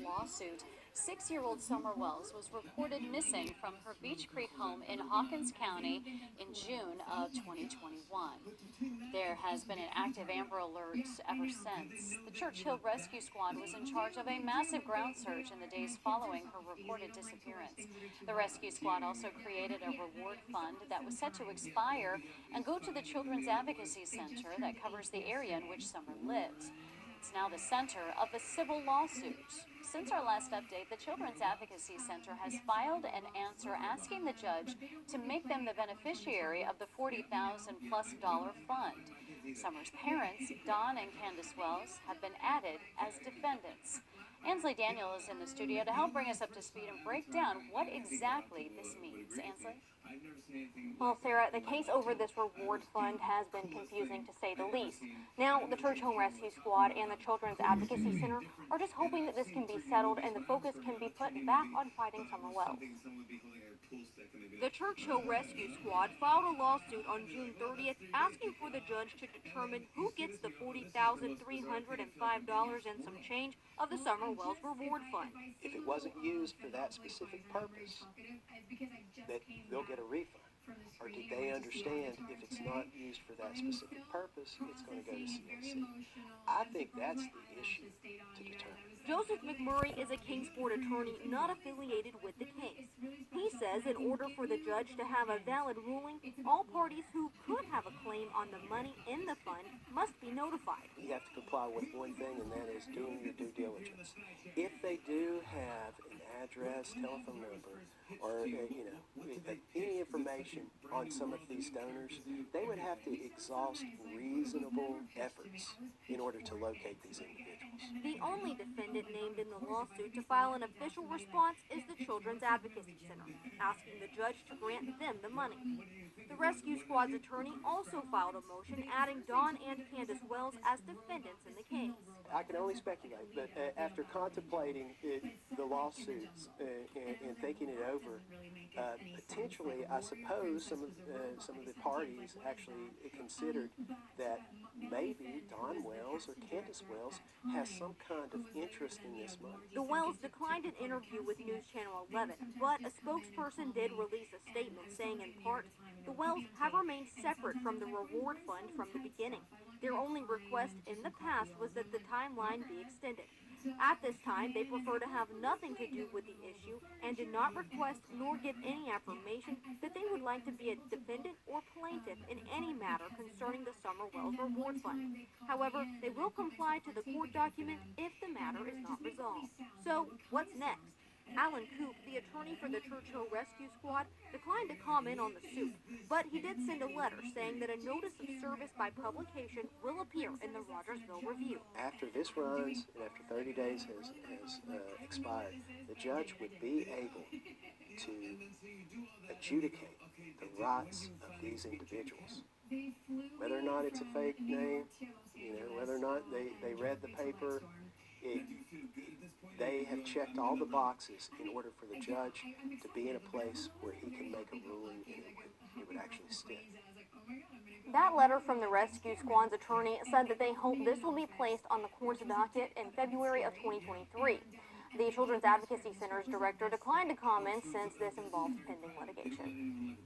lawsuit. 6-year-old Summer Wells was reported missing from her Beech Creek home in Hawkins County in June of 2021. There has been an active Amber Alert ever since. The Churchill Rescue Squad was in charge of a massive ground search in the days following her reported disappearance. The rescue squad also created a reward fund that was set to expire and go to the Children's Advocacy Center that covers the area in which Summer lives. It's now the center of a civil lawsuit. Since our last update, the Children's Advocacy Center has filed an answer asking the judge to make them the beneficiary of the $40,000+ fund. Summer's parents, Don and Candace Wells, have been added as defendants. Ansley Daniel is in the studio to help bring us up to speed and break down what exactly this means. Ansley? Well, Sarah, the case over this reward fund has been confusing to say the least. Now, the Churchill Rescue Squad and the Children's Advocacy Center are just hoping that this can be settled and the focus can be put back on fighting Summer Wells. The Churchill Rescue Squad filed a lawsuit on June 30th asking for the judge to determine who gets the $40,305 and some change of the Summer Wells reward fund. If it wasn't used for that specific purpose, that they'll get a refund. Or did they understand if it's not used for that specific purpose, it's going to go to CAC? I think that's the issue to determine. Joseph McMurray is a Kingsport attorney not affiliated with the case. He says in order for the judge to have a valid ruling, all parties who could have a claim on the money in the fund must be notified. You have to comply with one thing, and that is doing your due diligence. If they do have an address, telephone number, or any information on some of these donors, they would have to exhaust reasonable efforts in order to locate these individuals. The only defendant named in the lawsuit to file an official response is the Children's Advocacy Center, asking the judge to grant them the money. The rescue squad's attorney also filed a motion adding Don and Candace Wells as defendants in the case. I can only speculate, but after contemplating the lawsuits and thinking it over, potentially, I suppose some of the parties actually considered that maybe Don Wells or Candace Wells has some kind of interest in this money. The Wells declined an interview with News Channel 11, but a spokesperson did release a statement saying in part, the Wells have remained separate from the reward fund from the beginning. Their only request in the past was that the timeline be extended. At this time, they prefer to have nothing to do with the issue and did not request nor give any affirmation that they would like to be a defendant or plaintiff in any matter concerning the Summer Wells Reward Fund. However, they will comply to the court document if the matter is not resolved. So, what's next? Alan Coop, the attorney for the Churchill Rescue Squad, declined to comment on the suit, but he did send a letter saying that a notice of service by publication will appear in the Rogersville Review. After this runs and after 30 days has expired, the judge would be able to adjudicate the rights of these individuals. Whether or not it's a fake name, whether or not they read the paper, they have checked all the boxes in order for the judge to be in a place where he can make a ruling and it would actually stick. That letter from the rescue squad's attorney said that they hope this will be placed on the court's docket in February of 2023. The Children's Advocacy Center's director declined to comment since this involves pending litigation.